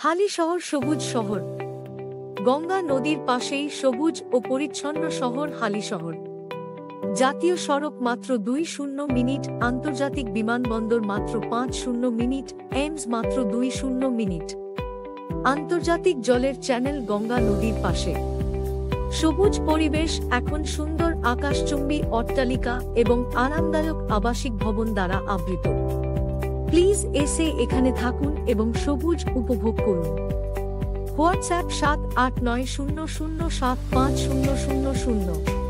হালিশহর সবুজ শহর। গঙ্গা নদীর পাশেই সবুজ ও পরিচ্ছন্ন শহর হালিশহর। জাতীয় সড়ক মাত্র 2-0 মিনিট, আন্তর্জাতিক বিমানবন্দর মাত্র 5-0 মিনিট, এইমস মাত্র 2-0 মিনিট। আন্তর্জাতিক জলের চ্যানেল গঙ্গা নদীর পাশে। সবুজ পরিবেশ, এখন সুন্দর আকাশচুম্বী অট্টালিকা এবং আরামদায়ক আবাসিক ভবন দ্বারা আবৃত। প্লিজ এসে এখানে থাকুন এবং সবুজ উপভোগ করুন। হোয়াটসঅ্যাপ 7890075000।